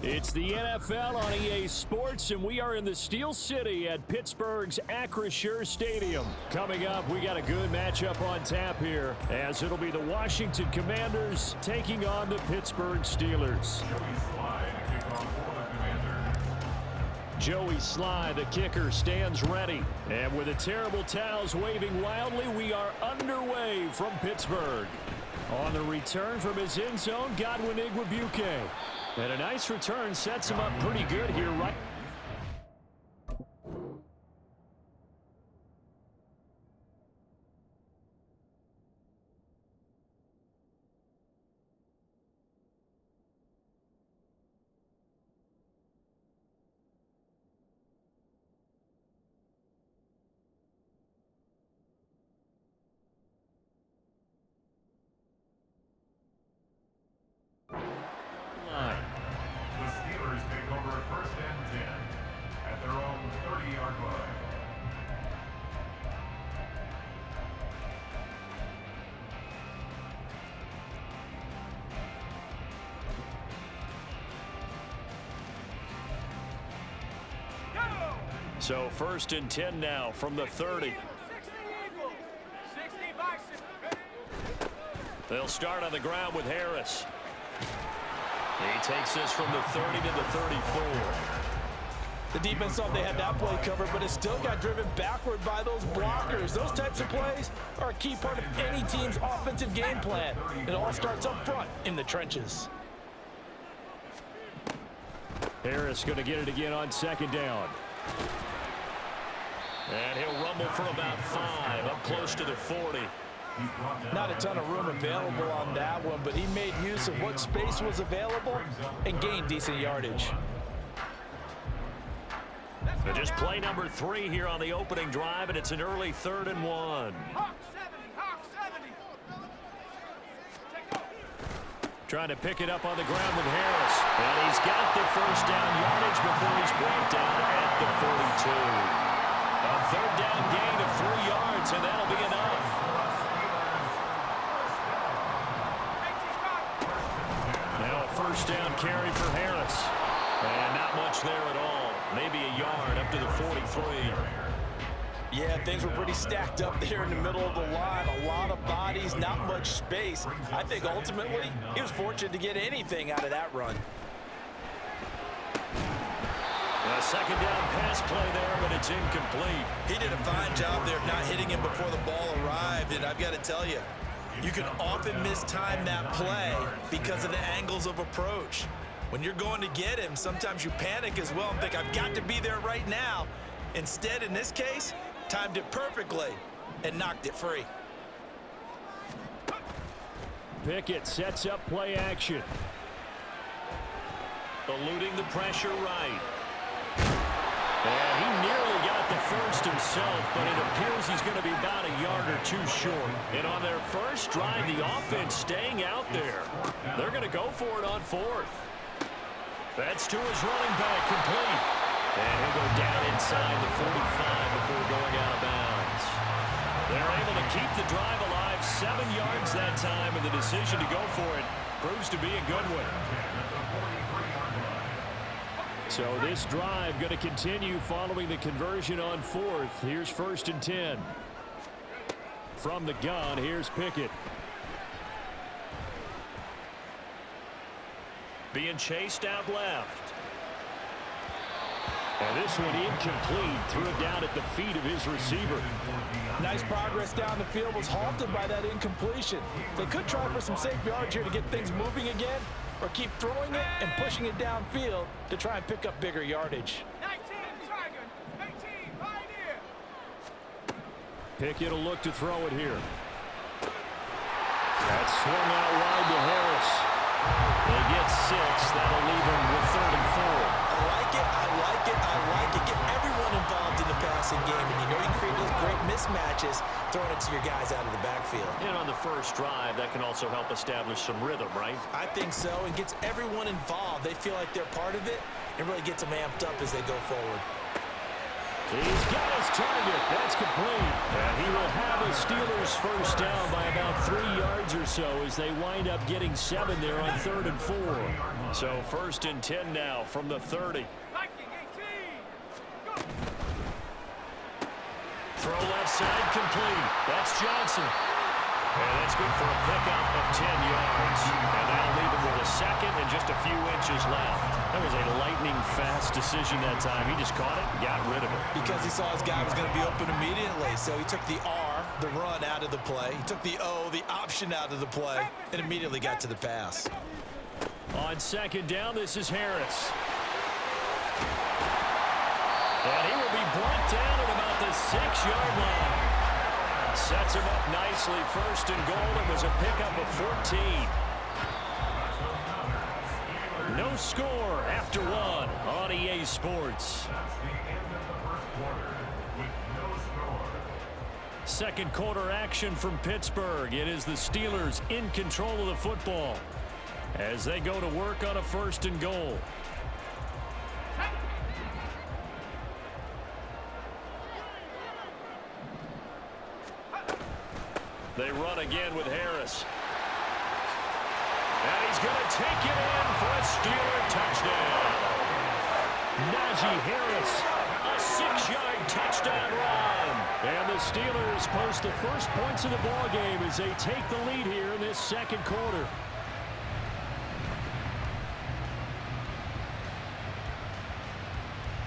It's the NFL on EA Sports, and we are in the Steel City at Pittsburgh's Acrisure Stadium. Coming up, we got a good matchup on tap here, as it'll be the Washington Commanders taking on the Pittsburgh Steelers. Joey Sly, the kicker, stands ready. And with the terrible towels waving wildly, we are underway from Pittsburgh. On the return from his end zone, Godwin Igwebuike. And a nice return sets him up pretty good here, right? So 1st and 10 now from the 30. They'll start on the ground with Harris. He takes this from the 30 to the 34. The defense thought they had that play covered, but it still got driven backward by those blockers. Those types of plays are a key part of any team's offensive game plan. It all starts up front in the trenches. Harris going to get it again on 2nd down. And he'll rumble for about 5, up close to the 40. Not a ton of room available on that one, but he made use of what space was available and gained decent yardage. So just play number 3 here on the opening drive, and it's an early 3rd and 1. Trying to pick it up on the ground with Harris. And he's got the 1st down yardage before he's brought down at the 42. A 3rd down gain of 3 yards, and that'll be enough. Now a 1st down carry for Harris. And not much there at all. Maybe a yard up to the 43. Yeah, things were pretty stacked up there in the middle of the line. A lot of bodies, not much space. I think ultimately he was fortunate to get anything out of that run. A 2nd down pass play there, but it's incomplete. He did a fine job there of not hitting him before the ball arrived, and I've got to tell you, you can often mistime that play because of the angles of approach. When you're going to get him, sometimes you panic as well and think, I've got to be there right now. Instead, in this case, timed it perfectly and knocked it free. Pickett sets up play action. Eluding the pressure right. And he nearly got the 1st himself, but it appears he's going to be about a yard or 2 short. And on their first drive, the offense staying out there. They're going to go for it on 4th. That's to his running back, complete. And he'll go down inside the 45 before going out of bounds. They're able to keep the drive alive, 7 yards that time, and the decision to go for it proves to be a good one. So this drive going to continue following the conversion on 4th. Here's 1st and 10. From the gun, here's Pickett. Being chased out left. And this one incomplete. Threw it down at the feet of his receiver. Nice progress down the field, was halted by that incompletion. They could try for some safe yards here to get things moving again, or keep throwing it and pushing it downfield to try and pick up bigger yardage. 19, Dragon. 18, Pioneer. Pickett will look to throw it here. That's swung out wide to Harris. They get 6. That'll leave him with 3rd and 4. I like it, I like it, I like it. Get everyone involved in the passing game, and you know you create those great mismatches throwing it to your guys out of the backfield. And on the first drive, that can also help establish some rhythm, right? I think so, and gets everyone involved. They feel like they're part of it, and really gets them amped up as they go forward. He's got his target. That's complete. And he will have the Steelers first down by about 3 yards or so as they wind up getting 7 there on 3rd and 4. So 1st and 10 now from the 30. Throw left side complete. That's Johnson. And that's good for a pickup of 10 yards. And that'll leave him with a second and just a few inches left. That was a lightning-fast decision that time. He just caught it and got rid of it. Because he saw his guy was going to be open immediately. So he took the R, the run, out of the play. He took the O, the option, out of the play, and immediately got to the pass. On 2nd down, this is Harris. And he will be brought down at about the 6-yard line. Sets him up nicely, 1st and goal. It was a pickup of 14. No score after 1 on EA Sports. 2nd quarter action from Pittsburgh. It is the Steelers in control of the football as they go to work on a 1st and goal. They run again with Harris. And he's going to take it in for a Steeler touchdown. Najee Harris, a 6-yard touchdown run. And the Steelers post the first points of the ballgame as they take the lead here in this 2nd quarter.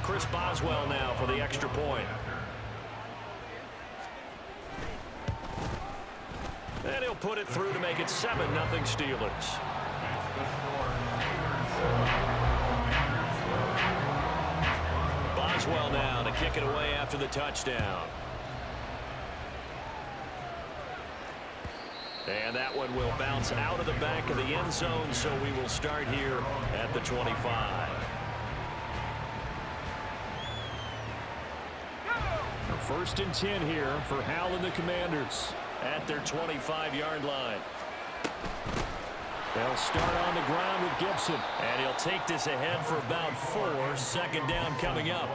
Chris Boswell now for the extra point. And he'll put it through to make it 7-0 Steelers. Boswell now to kick it away after the touchdown. And that one will bounce out of the back of the end zone, so we will start here at the 25. 1st and 10 here for Hal and the Commanders at their 25-yard line. They'll start on the ground with Gibson, and he'll take this ahead for about 4. 2nd down coming up.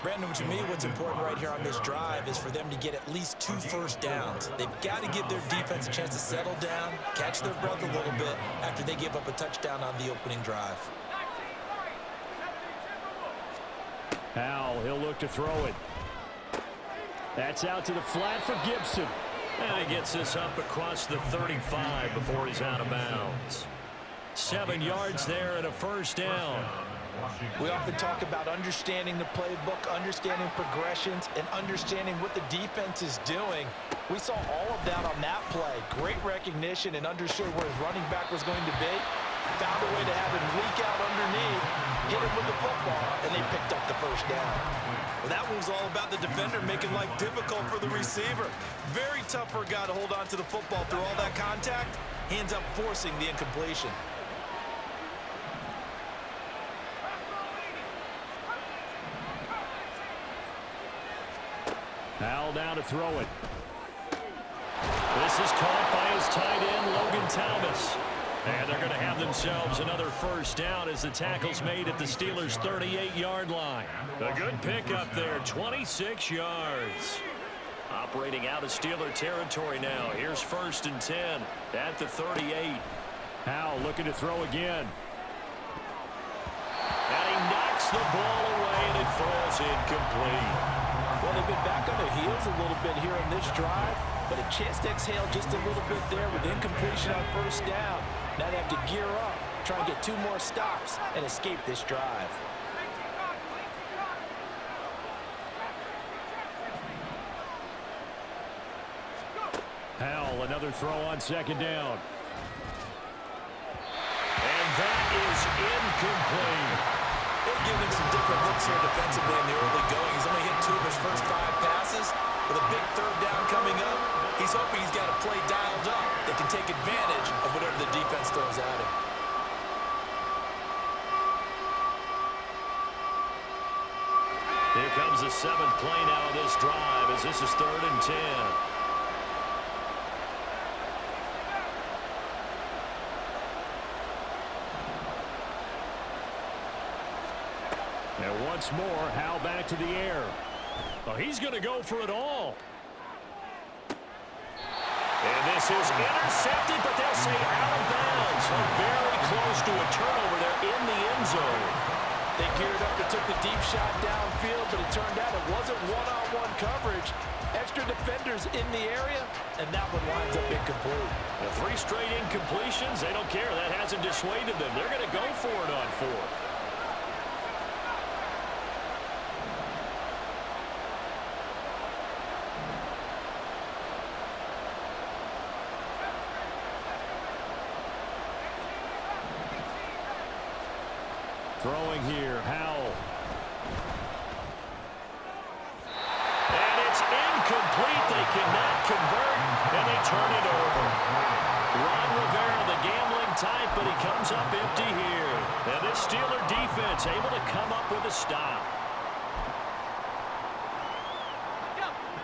Brandon, to me, what's important right here on this drive is for them to get at least 2 first downs. They've got to give their defense a chance to settle down, catch their breath a little bit after they give up a touchdown on the opening drive. Hal, he'll look to throw it. That's out to the flat for Gibson. And he gets this up across the 35 before he's out of bounds. 7 yards there and a 1st down. We often talk about understanding the playbook, understanding progressions, and understanding what the defense is doing. We saw all of that on that play. Great recognition and understood where his running back was going to be. Found a way to have him leak out underneath, hit him with the football, and they picked up the 1st down. Well, that one was all about the defender making life difficult for the receiver. Very tough for a guy to hold on to the football through all that contact. He ends up forcing the incompletion. Hal down to throw it. This is caught by his tight end, Logan Thomas. And they're going to have themselves another 1st down as the tackle's made at the Steelers' 38-yard line. A good pickup there, 26 yards. Operating out of Steeler territory now. Here's 1st and 10 at the 38. Hal looking to throw again. And he knocks the ball away, and it falls incomplete. Well, they've been back on their heels a little bit here on this drive, but a chance to exhale just a little bit there with incompletion on 1st down. Now they have to gear up, try and get 2 more stops, and escape this drive. Hal, another throw on 2nd down. And that is incomplete. They're giving him some different looks here defensively in the early going. He's only hit 2 of his first 5 passes. With a big 3rd down coming up, he's hoping he's got a play dialed up that can take advantage of whatever the defense throws at him. Here comes the 7th play now of this drive as this is 3rd and 10. And once more, Hal back to the air. Oh, he's going to go for it all. And this is intercepted, but they'll say out of bounds. So very close to a turnover there in the end zone. They geared up and took the deep shot downfield, but it turned out it wasn't one-on-one coverage. Extra defenders in the area, and that one winds up incomplete. The 3 straight incompletions, they don't care. That hasn't dissuaded them. They're going to go for it on 4th. Throwing here, Howell. And it's incomplete. They cannot convert, and they turn it over. Ron Rivera, the gambling type, but he comes up empty here. And this Steeler defense able to come up with a stop.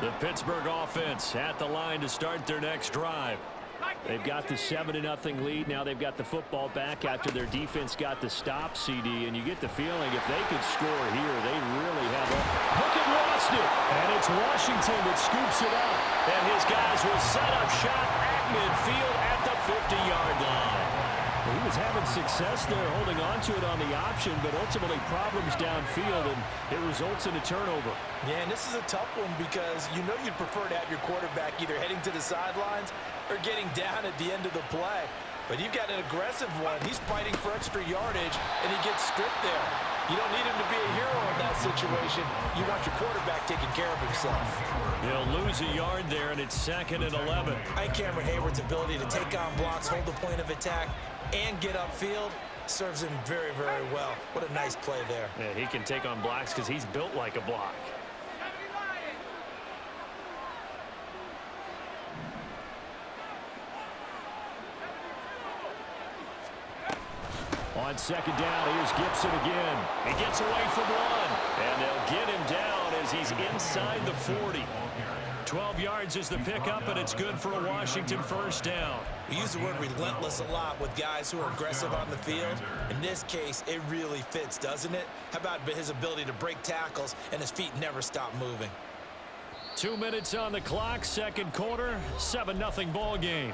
The Pittsburgh offense at the line to start their next drive. They've got the 7-0 lead. Now they've got the football back after their defense got the stop, CD. And you get the feeling if they could score here, they really have a... Look at lost it. And it's Washington that scoops it up. And his guys will set up shop at midfield at the 50-yard line. He was having success there holding on to it on the option, but ultimately problems downfield, and it results in a turnover. Yeah, and this is a tough one because you know you'd prefer to have your quarterback either heading to the sidelines or getting down at the end of the play. But you've got an aggressive one. He's fighting for extra yardage, and he gets stripped there. You don't need him to be a hero in that situation. You want your quarterback taking care of himself. He'll lose a yard there, and it's 2nd and 11. I think Cameron Hayward's ability to take on blocks, hold the point of attack, and get upfield serves him very, very well. What a nice play there. Yeah, he can take on blocks because he's built like a block. On 2nd down, here's Gibson again. He gets away from one, and they'll get him down as he's inside the 40. 12 yards is the pickup, and it's good for a Washington first down. We use the word relentless a lot with guys who are aggressive on the field. In this case, it really fits, doesn't it? How about his ability to break tackles and his feet never stop moving? 2 minutes on the clock, 2nd quarter, 7-0 ball game.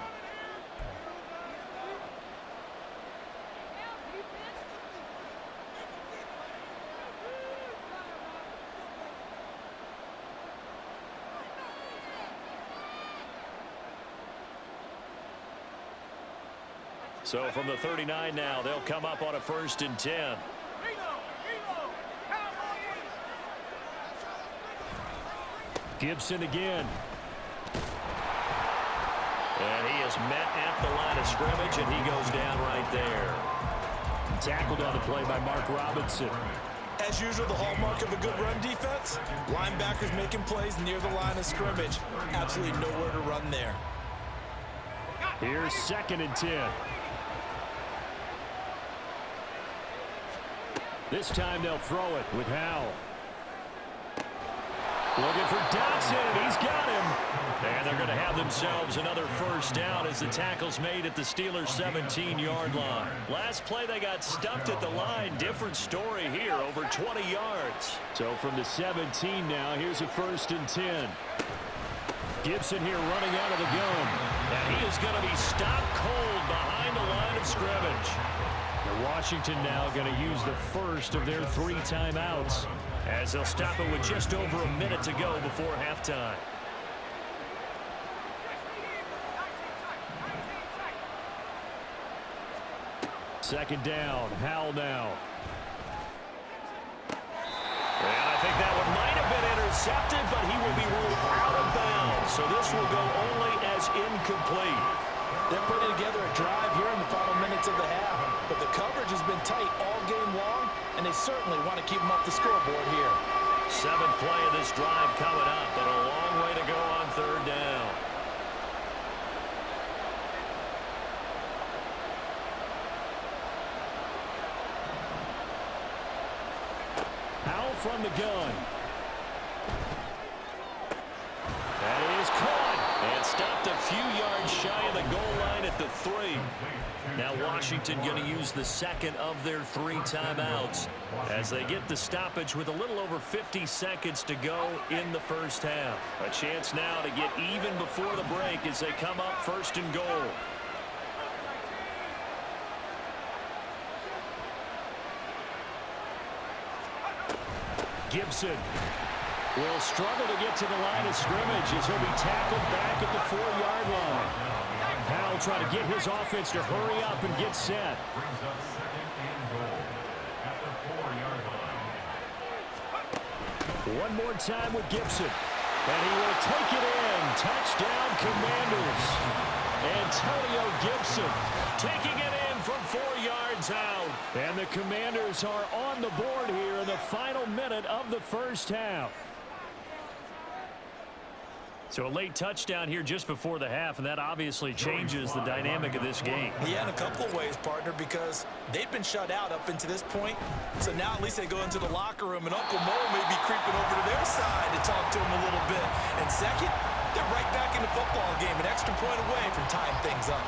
So from the 39 now, they'll come up on a 1st and 10. Gibson again. And he is met at the line of scrimmage, and he goes down right there. Tackled on the play by Mark Robinson. As usual, the hallmark of a good run defense, linebackers making plays near the line of scrimmage. Absolutely nowhere to run there. Here's 2nd and 10. This time they'll throw it with Howell. Looking for Dotson, and he's got him. And they're going to have themselves another first down as the tackle's made at the Steelers' 17-yard line. Last play, they got stuffed at the line. Different story here, over 20 yards. So from the 17 now, here's a 1st and 10. Gibson here running out of the gun. And he is going to be stopped cold behind the line of scrimmage. Washington now going to use the first of their 3 timeouts as they'll stop it with just over a minute to go before halftime. Second down, Howell now. And I think that one might have been intercepted, but he will be ruled out of bounds. So this will go only as incomplete. They're putting together a drive here in the final minutes of the half. But the coverage has been tight all game long, and they certainly want to keep them up the scoreboard here. 7th play of this drive coming up, but a long way to go on 3rd down. Howell from the gun. That is caught and stopped a few yards shy of the goal line at the 3. Now Washington going to use the second of their 3 timeouts as they get the stoppage with a little over 50 seconds to go in the first half. A chance now to get even before the break as they come up first and goal. Gibson will struggle to get to the line of scrimmage as he'll be tackled back at the 4-yard line. Powell trying to get his offense to hurry up and get set. One more time with Gibson. And he will take it in. Touchdown, Commanders. Antonio Gibson taking it in from 4 yards out. And the Commanders are on the board here in the final minute of the first half. So a late touchdown here just before the half, and that obviously changes the dynamic of this game. Yeah, in a couple of ways, partner, because they've been shut out up until this point. So now at least they go into the locker room, and Uncle Mo may be creeping over to their side to talk to him a little bit. And second, they're right back in the football game, an extra point away from tying things up.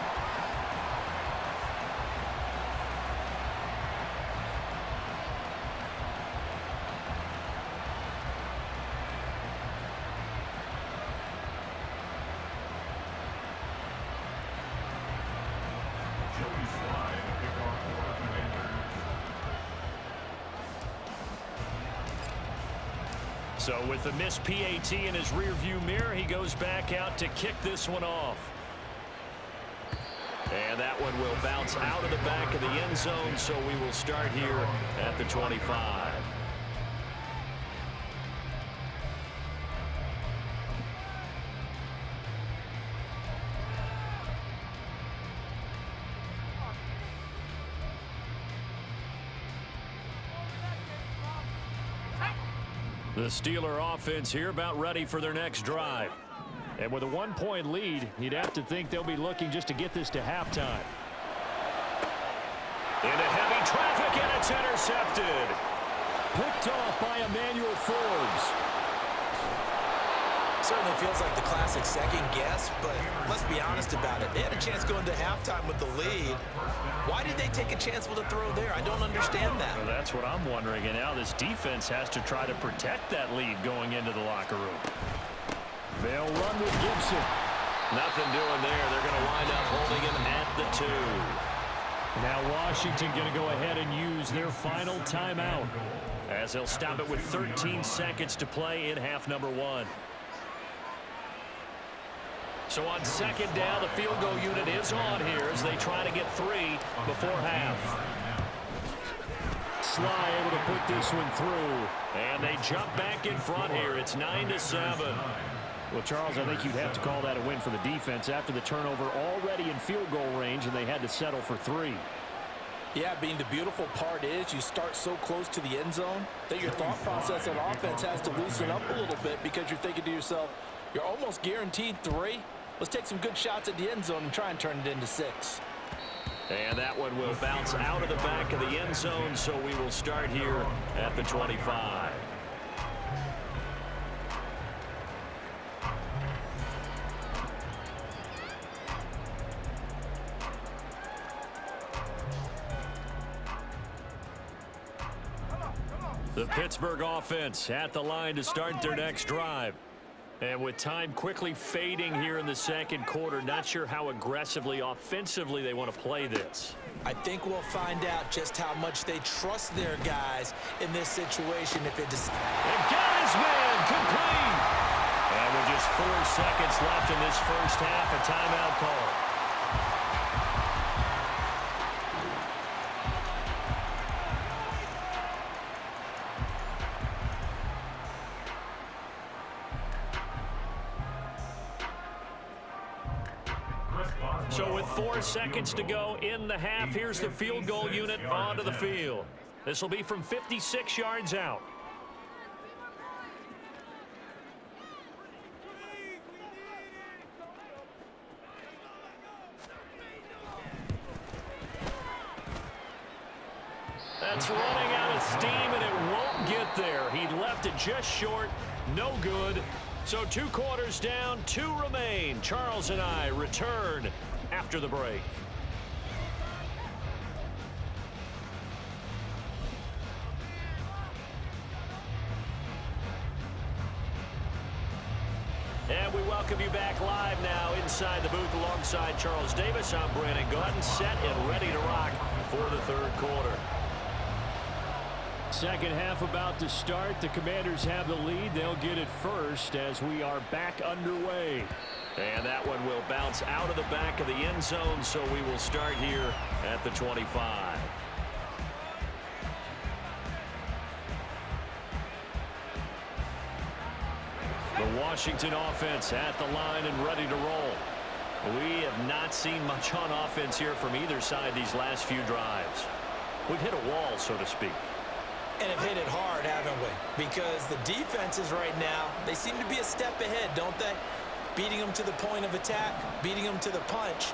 So with the missed PAT in his rearview mirror, he goes back out to kick this one off. And that one will bounce out of the back of the end zone, so we will start here at the 25. The Steeler offense here about ready for their next drive. And with a 1-point lead, you'd have to think they'll be looking just to get this to halftime. Into heavy traffic, and it's intercepted. Picked off by Emmanuel Forbes. Certainly feels like the classic second guess, but let's be honest about it. They had a chance going to halftime with the lead. Why did they take a chance with a throw there? I don't understand that. Well, that's what I'm wondering. And now this defense has to try to protect that lead going into the locker room. They'll run with Gibson. Nothing doing there. They're going to wind up holding him at the 2. Now Washington going to go ahead and use their final timeout as they'll stop it with 13 seconds to play in half number 1. So on second down, the field goal unit is on here as they try to get 3 before half. Sly able to put this one through, and they jump back in front here. It's 9-7. Well, Charles, I think you'd have to call that a win for the defense after the turnover already in field goal range, and they had to settle for 3. Yeah, being the beautiful part is you start so close to the end zone that your thought process on offense has to loosen up a little bit because you're thinking to yourself, you're almost guaranteed 3. Let's take some good shots at the end zone and try and turn it into 6. And that one will bounce out of the back of the end zone, so we will start here at the 25. The Pittsburgh offense at the line to start their next drive. And with time quickly fading here in the second quarter, not sure how aggressively, offensively they want to play this. I think we'll find out just how much they trust their guys in this situation. If it just... And got his man complete. And with just 4 seconds left in this first half, a timeout call. So with 4 seconds to go in the half, here's the field goal unit onto the field. This will be from 56 yards out. That's running out of steam, and it won't get there. He left it just short. No good. So 2 quarters down, 2 remain. Charles and I return after the break. welcome you back live now inside the booth alongside Charles Davis. I'm Brandon Gaudin, set and ready to rock for the third quarter. Second half about to start. The Commanders have the lead. They'll get it first as we are back underway. And that one will bounce out of the back of the end zone, so we will start here at the 25. The Washington offense at the line and ready to roll. We have not seen much on offense here from either side these last few drives. We've hit a wall, so to speak. And have hit it hard, haven't we? Because the defenses right now, they seem to be a step ahead, don't they? Beating them to the point of attack, beating them to the punch.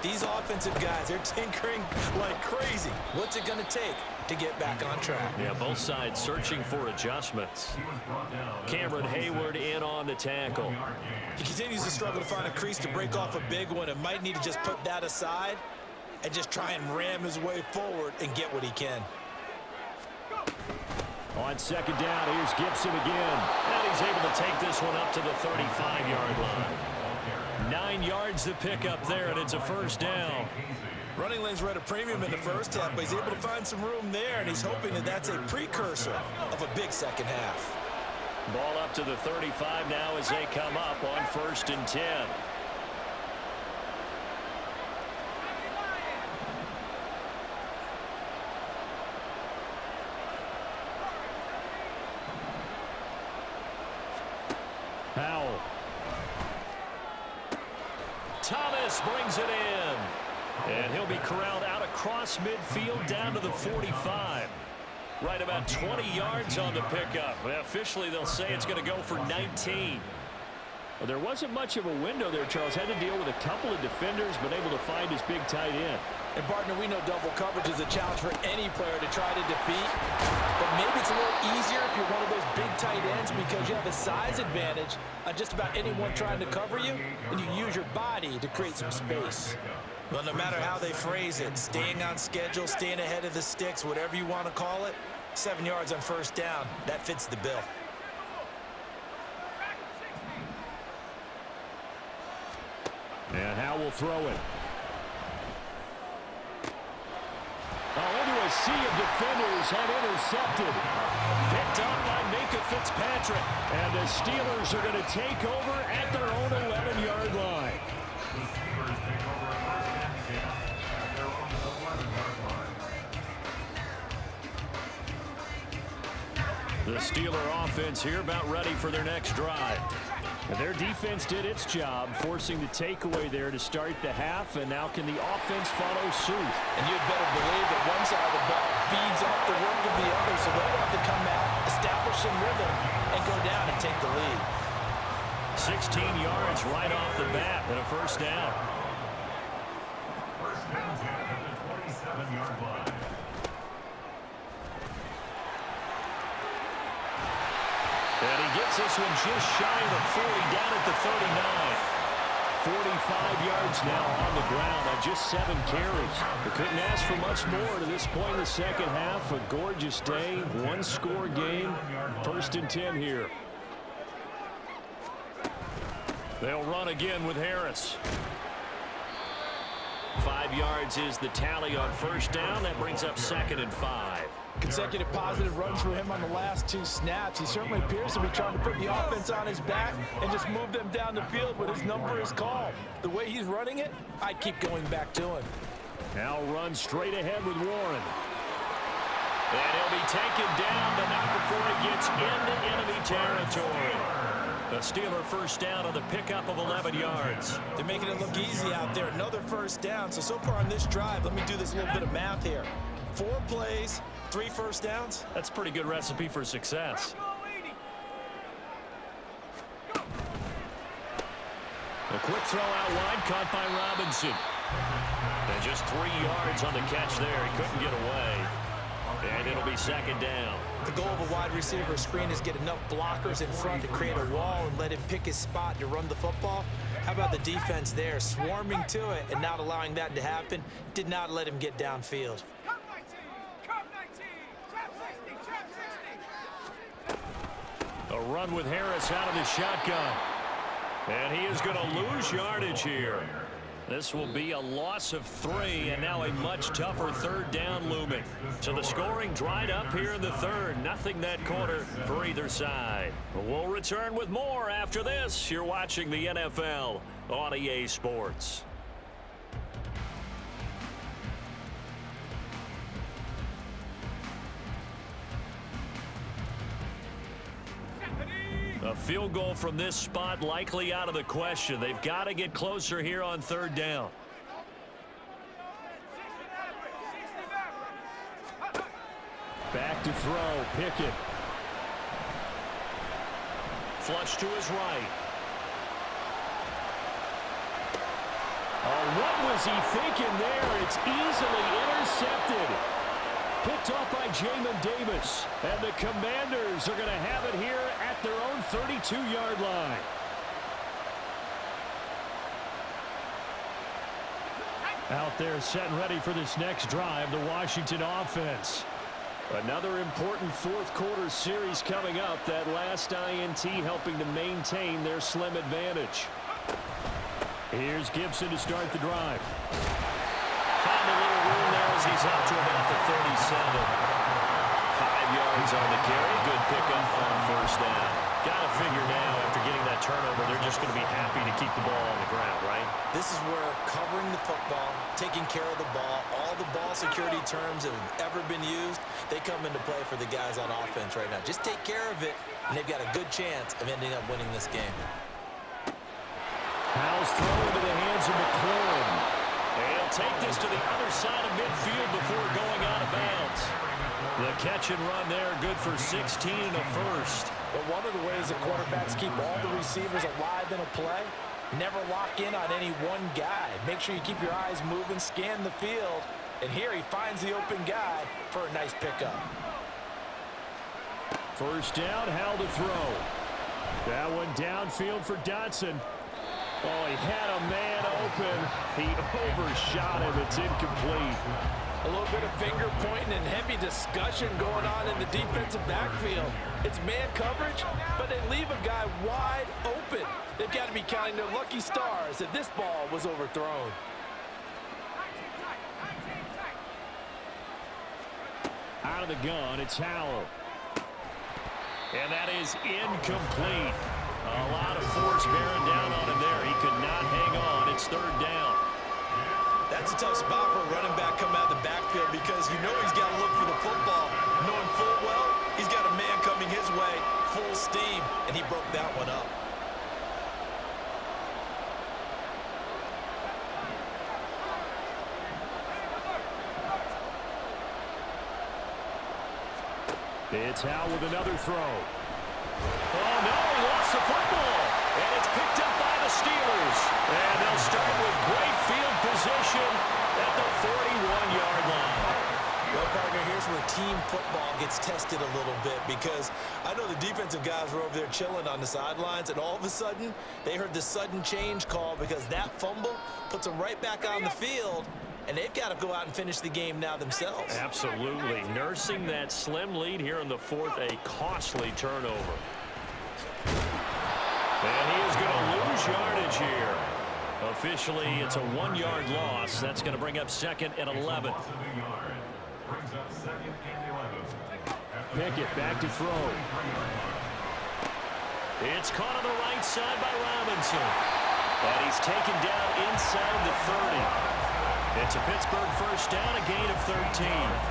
These offensive guys, they're tinkering like crazy. What's it going to take to get back on track? Yeah, both sides searching for adjustments. Cameron Hayward in on the tackle. He continues to struggle to find a crease to break off a big one and might need to just put that aside and just try and ram his way forward and get what he can. On second down, here's Gibson again. And he's able to take this one up to the 35-yard line. 9 yards to pick up there, and it's a first down. Running lanes were at a premium in the first half, but he's able to find some room there, and he's hoping that that's a precursor of a big second half. Ball up to the 35 now as they come up on 1st and 10. Powell. Thomas brings it in. And he'll be corralled out across midfield down to the 45. Right about 20 yards on the pickup. Well, officially, they'll say it's going to go for 19. Well, there wasn't much of a window there, Charles. Had to deal with a couple of defenders, but able to find his big tight end. And, partner, we know double coverage is a challenge for any player to try to defeat. But maybe it's a little easier if you're one of those big tight ends because you have a size advantage on just about anyone trying to cover you, and you use your body to create some space. Well, no matter how they phrase it, staying on schedule, staying ahead of the sticks, whatever you want to call it, 7 yards on first down, that fits the bill. And Howe will throw it. Into a sea of defenders and intercepted. Picked up by Minka Fitzpatrick. And the Steelers are going to take over at their own 11-yard line. The Steeler offense here about ready for their next drive. And their defense did its job, forcing the takeaway there to start the half, and now can the offense follow suit? And you'd better believe that one side of the ball feeds off the work of the other, so they'll have to come out, establish some rhythm, and go down and take the lead. 16 yards right off the bat and a first down. First down at the 27-yard line. And he gets this one just shy of the 40, down at the 39. 45 yards now on the ground on just 7 carries. We couldn't ask for much more to this point in the second half. A gorgeous day, one-score game. 1st and 10 here. They'll run again with Harris. 5 yards is the tally on first down. That brings up 2nd and 5. Consecutive positive runs for him on the last 2 snaps. He certainly appears to be trying to put the offense on his back and just move them down the field when his number is called. The way he's running it, I'd keep going back to him. Now runs straight ahead with Warren. And he'll be taken down, but not before he gets into enemy territory. The Steeler first down on the pickup of 11 yards. They're making it look easy out there. Another first down. So far on this drive, let me do this little bit of math here. 4 plays, 3 first downs. That's a pretty good recipe for success. A quick throw out wide, caught by Robinson. And just 3 yards on the catch there. He couldn't get away. And it'll be 2nd down. The goal of a wide receiver screen is get enough blockers in front to create a wall and let him pick his spot to run the football. How about the defense there, swarming to it and not allowing that to happen? Did not let him get downfield. Cup 19, Cup 19, Trap 60, Trap 60. A run with Harris out of the shotgun. And he is going to lose yardage here. This will be a loss of 3, and now a much tougher third down looming. So the scoring dried up here in the third. Nothing that quarter for either side. We'll return with more after this. You're watching the NFL on EA Sports. A field goal from this spot likely out of the question. They've got to get closer here on third down. Back to throw. Pickett. Flush to his right. Oh, what was he thinking there? It's easily intercepted. Picked off by Jamin Davis. And the Commanders are going to have it here at their own 32-yard line. Out there set and ready for this next drive, the Washington offense. Another important fourth quarter series coming up. That last INT helping to maintain their slim advantage. Here's Gibson to start the drive. Found a little room there as he's up to about the 37. 5 yards on the carry. Good pickup on first down. Got to figure now, after getting that turnover, they're just going to be happy to keep the ball on the ground, right? This is where covering the football, taking care of the ball, all the ball security terms that have ever been used, they come into play for the guys on offense right now. Just take care of it, and they've got a good chance of ending up winning this game. Howell's throw into the hands of McLaurin. He'll take this to the other side of midfield before going out of bounds. The catch and run there, good for 16 and a first. But one of the ways that quarterbacks keep all the receivers alive in a play, never lock in on any one guy. Make sure you keep your eyes moving, scan the field. And here he finds the open guy for a nice pickup. First down, Howell to throw. That one downfield for Dotson. Oh, he had a man open. He overshot him. It's incomplete. A little bit of finger pointing and heavy discussion going on in the defensive backfield. It's man coverage, but they leave a guy wide open. They've got to be counting their lucky stars that this ball was overthrown. Out of the gun, it's Howell. And that is incomplete. A lot of force bearing down on him there. He could not hang on. It's third down. That's a tough spot for a running back coming out of the backfield because you know he's got to look for the football, knowing full well he's got a man coming his way, full steam, and he broke that one up. It's Howell with another throw. Oh, no, he lost the football. And it's picked up by the Steelers. And they'll start with great field position at the 41-yard line. Well, partner, here's where team football gets tested a little bit because I know the defensive guys were over there chilling on the sidelines, and all of a sudden, they heard the sudden change call because that fumble puts them right back on the field, and they've got to go out and finish the game now themselves. Absolutely. Nursing that slim lead here in the fourth, a costly turnover. And he is going to lose yardage here. Officially, it's a 1-yard loss. That's going to bring up second and 11. Pickett back to throw. It's caught on the right side by Robinson. And he's taken down inside the 30. It's a Pittsburgh first down, a gain of 13.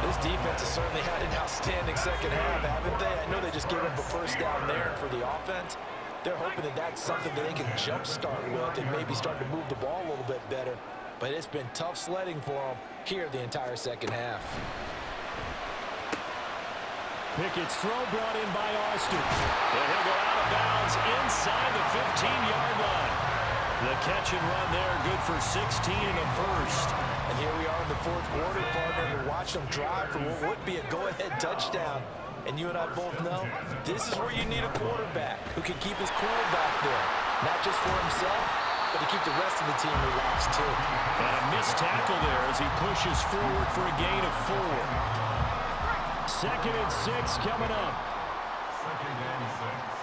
This defense has certainly had an outstanding second half, haven't they? I know they just gave up a first down there, and for the offense, they're hoping that that's something that they can jumpstart with and maybe start to move the ball a little bit better. But it's been tough sledding for them here the entire second half. Pickett's throw brought in by Austin. And he'll go out of bounds inside the 15-yard line. The catch and run there, good for 16 and a first. And here we are in the fourth quarter, partner, and watch them drive for what would be a go-ahead touchdown. And you and I both know this is where you need a quarterback who can keep his cool back there. Not just for himself, but to keep the rest of the team relaxed too. And a missed tackle there as he pushes forward for a gain of 4. Second and 6 coming up. Second and 6.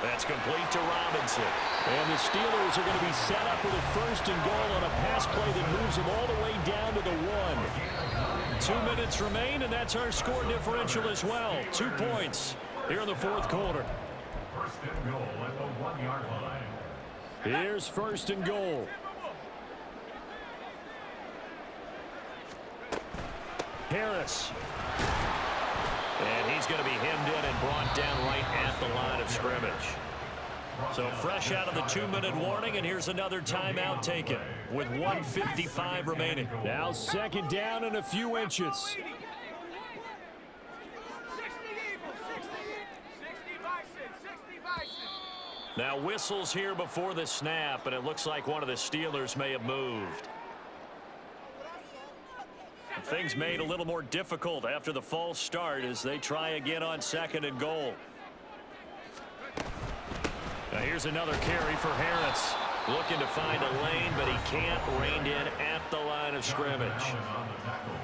That's complete to Robinson. And the Steelers are going to be set up with a 1st and goal on a pass play that moves them all the way down to the 1. 2 minutes remain, and that's our score differential as well. 2 points here in the 4th quarter. 1st and goal at the 1-yard line. Here's 1st and goal. Harris. And he's going to be hemmed in and brought down right at the line of scrimmage. So fresh out of the 2-minute warning, and here's another timeout taken with 1:55 remaining. Now 2nd down and a few inches. 60 Eagles, 60 Bison, 60 Bison. Now whistles here before the snap, and it looks like one of the Steelers may have moved. Things made a little more difficult after the false start as they try again on 2nd and goal. Now here's another carry for Harris. Looking to find a lane, but he can't. Reined in at the line of scrimmage.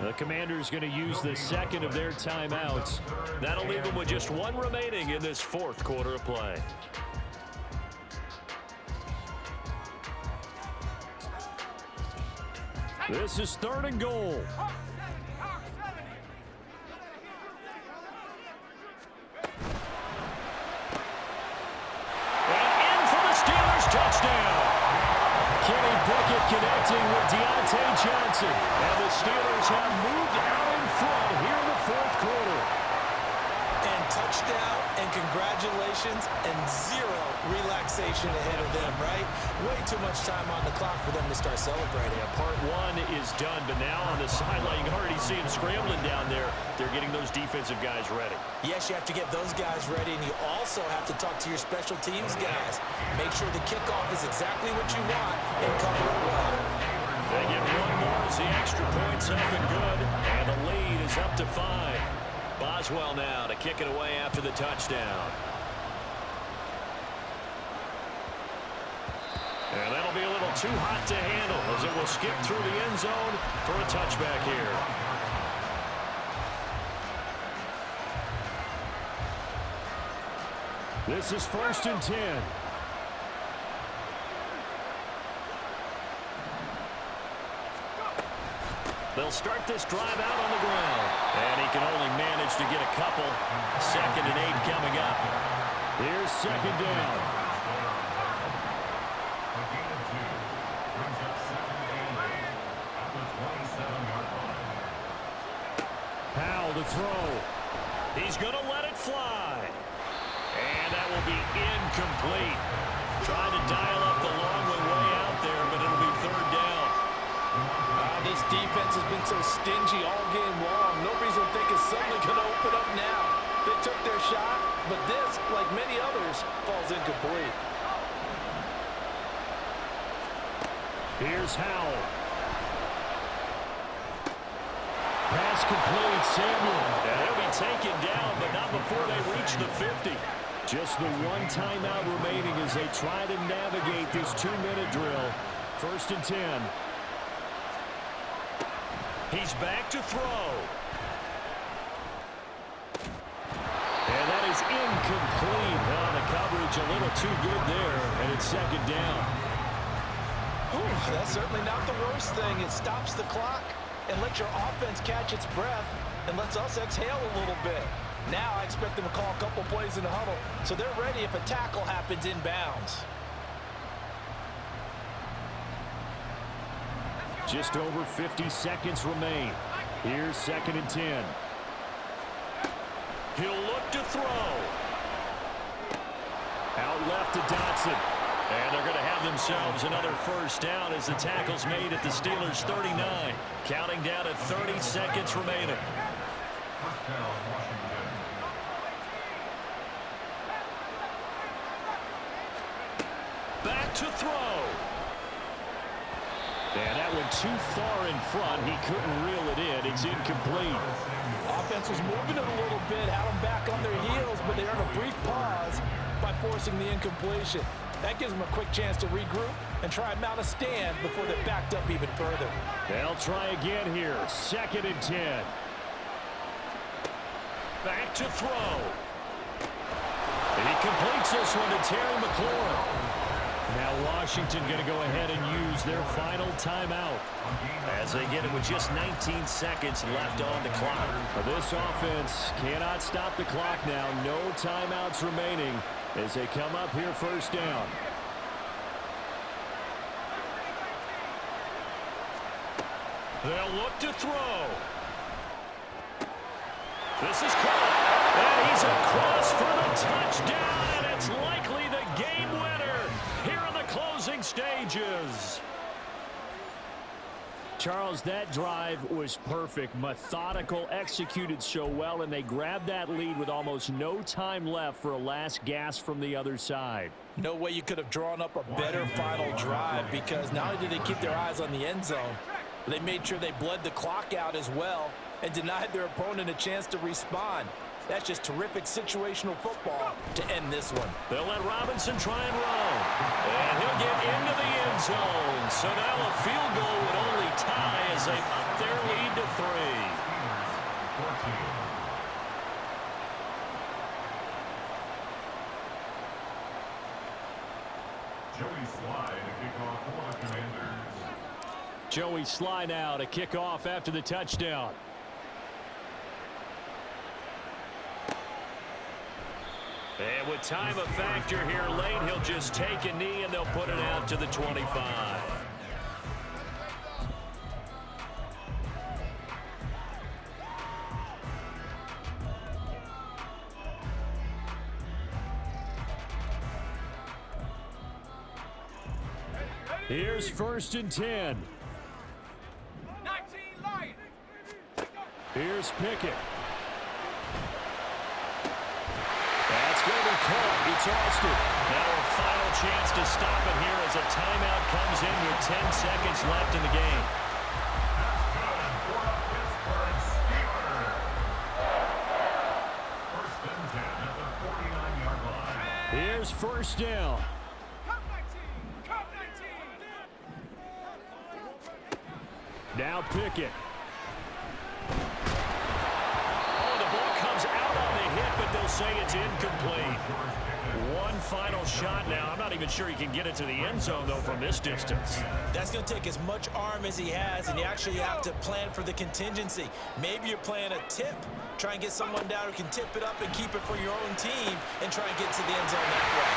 The Commanders going to use the 2nd of their timeouts. That'll leave them with just 1 remaining in this 4th quarter of play. This is 3rd and goal. Touchdown. Kenny Pickett connecting with Deontay Johnson. And the Steelers have moved out in front here in the 4th quarter. And touchdown and congratulations and 0 relaxation ahead of them, right? Way too much time on the clock for them to start celebrating. Yeah, part 1 is done, but now on the sideline, you can already see them scrambling down there. They're getting those defensive guys ready. Yes, you have to get those guys ready, and you also have to talk to your special teams guys. Make sure the kickoff is exactly what you want and cover it well. They get 1 more as the extra point's up and good, and the lead is up to 5. Boswell now to kick it away after the touchdown. And that'll be a little too hot to handle as it will skip through the end zone for a touchback here. This is 1st and 10. They'll start this drive out on the ground. And he can only manage to get a couple. 2nd and 8 coming up. Here's 2nd down. Powell to throw. He's going to let it fly. And that will be incomplete. Trying to dial up the long way out there, but it'll be 3rd down. This defense has been so stingy all game long. No reason to think it's suddenly going to open up now. They took their shot, but this, like many others, falls incomplete. Here's Howell. Pass complete, Samuel. And he'll be taken down, but not before they reach the 50. Just the 1 timeout remaining as they try to navigate this 2-minute drill. 1st and 10. He's back to throw. And that is incomplete. The coverage a little too good there, and it's 2nd down. Ooh, that's certainly not the worst thing. It stops the clock and lets your offense catch its breath and lets us exhale a little bit. Now I expect them to call a couple plays in the huddle so they're ready if a tackle happens inbounds. Just over 50 seconds remain. Here's 2nd and 10. He'll look to throw. Out left to Dotson. And they're going to have themselves another 1st down as the tackle's made at the Steelers' 39. Counting down at 30 seconds remaining. Back to throw. And that went too far in front. He couldn't reel it in. It's incomplete. Offense was moving it a little bit, had them back on their heels, but they earned a brief pause by forcing the incompletion. That gives them a quick chance to regroup and try and mount a stand before they're backed up even further. They'll try again here. 2nd and 10. Back to throw. And he completes this one to Terry McLaurin. Now Washington going to go ahead and use their final timeout as they get it with just 19 seconds left on the clock. This offense cannot stop the clock now. No timeouts remaining as they come up here first down. They'll look to throw. This is caught. And he's across for the touchdown. And it's likely the game winner here in the closing stages. Charles, that drive was perfect. Methodical, executed so well, and they grabbed that lead with almost no time left for a last gasp from the other side. No way you could have drawn up a better final drive, because not only did they keep their eyes on the end zone, they made sure they bled the clock out as well and denied their opponent a chance to respond. That's just terrific situational football to end this one. They'll let Robinson try and run. And he'll get into the end zone. So now a field goal would only tie as they up their lead to 3. Joey Sly to kick off for the Commanders. Joey Sly now to kick off after the touchdown. And with time a factor here late, he'll just take a knee and they'll put it out to the 25. Here's 1st and 10. 19 Lions. Here's Pickett. That's going to be caught. He tossed it. Now a final chance to stop it here as a timeout comes in with 10 seconds left in the game. Here's 1st down. Cup 19. Cup 19. Now Pickett. Oh, the ball comes out on the hit, but they'll say it's incomplete. One final shot now. I'm not even sure he can get it to the end zone, though, from this distance. That's going to take as much arm as he has, and you actually have to plan for the contingency. Maybe you're playing a tip. Try and get someone down who can tip it up and keep it for your own team and try and get to the end zone that way.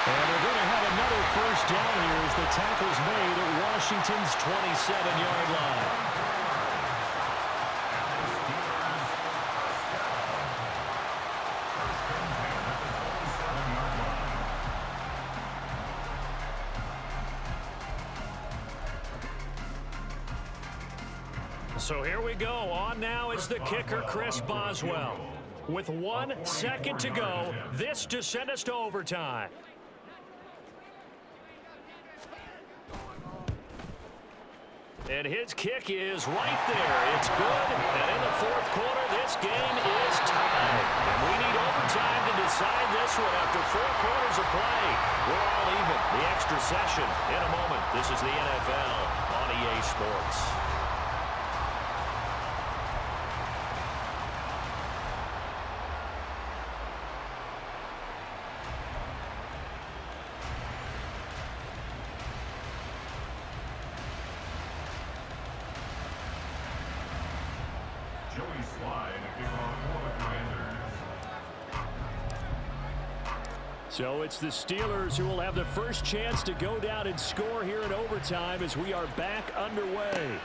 And they're going to have another 1st down here as the tackle's made at Washington's 27-yard line. So here we go. On now is the kicker, Chris Boswell. With 1 second to go, this to send us to overtime. And his kick is right there. It's good. And in the 4th quarter, this game is tied. And we need overtime to decide this one after 4 quarters of play. We're all even. The extra session in a moment. This is the NFL on EA Sports. So it's the Steelers who will have the first chance to go down and score here in overtime as we are back underway.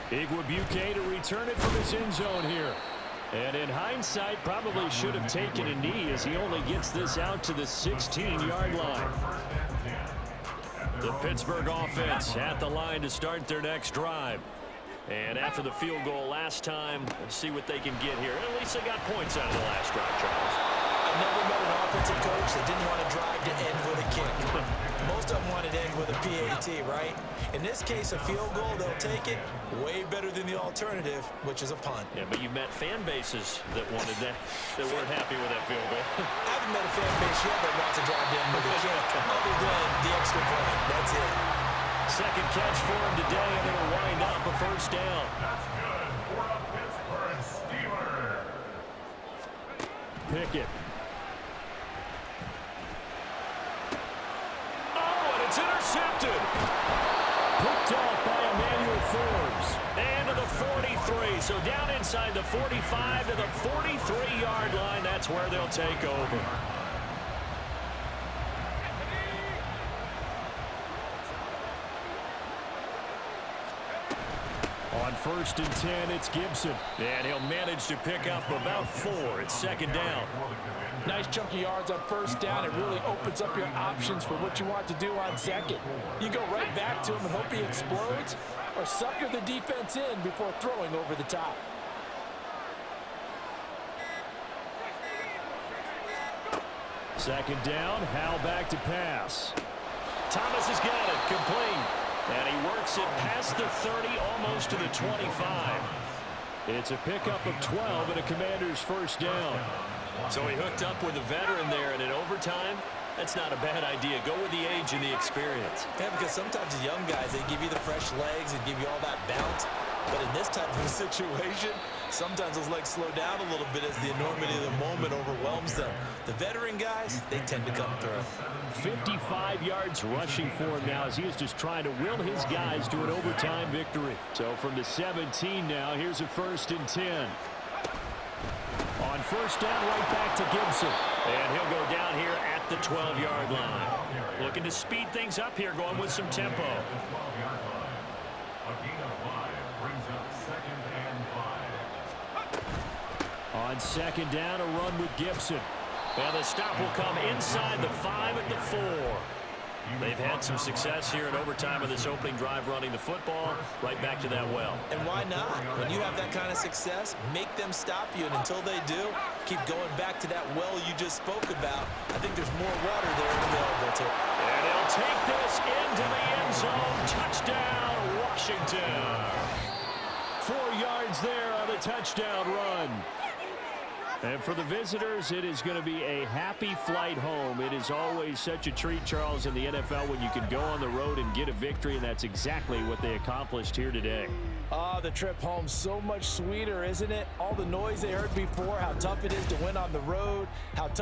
Igwebuike to return it from his end zone here. And in hindsight, probably should have taken a knee as he only gets this out to the 16-yard line. The Pittsburgh offense at the line to start their next drive. And after the field goal last time, let's see what they can get here. At least they got points out of the last drive, Charles. I never met an offensive coach that didn't want to drive to end with a kick. Most of them wanted to end with a PAT, right? In this case, a field goal, they'll take it. Way better than the alternative, which is a punt. Yeah, but you met fan bases that wanted that, that weren't happy with that field goal. I haven't met a fan base yet that wants to drive to end with a kick, other than the extra point. That's it. Second catch for him today, and it'll wind up a 1st down. That's good for a Pittsburgh Steelers. Pickett. intercepted. Picked off by Emmanuel Forbes. And to the 43. So down inside the 45 to the 43-yard line. That's where they'll take over. On 1st and 10, it's Gibson. And he'll manage to pick up about 4. It's 2nd down. Nice chunky yards on 1st down. It really opens up your options for what you want to do on 2nd. You go right back to him and hope he explodes, or sucker the defense in before throwing over the top. Second down, Howell back to pass. Thomas has got it, complete. And he works it past the 30, almost to the 25. It's a pickup of 12 and a Commander's 1st down. So he hooked up with a veteran there, and in overtime, that's not a bad idea. Go with the age and the experience. Yeah, because sometimes the young guys, they give you the fresh legs and give you all that bounce. But in this type of a situation, sometimes those legs slow down a little bit as the enormity of the moment overwhelms them. The veteran guys, they tend to come through. 55 yards rushing for him now as he is just trying to will his guys to an overtime victory. So from the 17 now, here's a 1st and 10. On 1st down, right back to Gibson. And he'll go down here at the 12-yard line. Looking to speed things up here, going with some tempo. On 2nd down, a run with Gibson. And the stop will come inside the 5 at the 4. They've had some success here in overtime of this opening drive running the football. Right back to that well. And why not? When you have that kind of success, make them stop you. And until they do, keep going back to that well you just spoke about. I think there's more water there available to it. And he'll take this into the end zone. Touchdown, Washington. 4 yards there on the touchdown run. And for the visitors, it is going to be a happy flight home. It is always such a treat, Charles, in the NFL when you can go on the road and get a victory, and that's exactly what they accomplished here today. The trip home so much sweeter, isn't it? All the noise they heard before, how tough it is to win on the road, how tough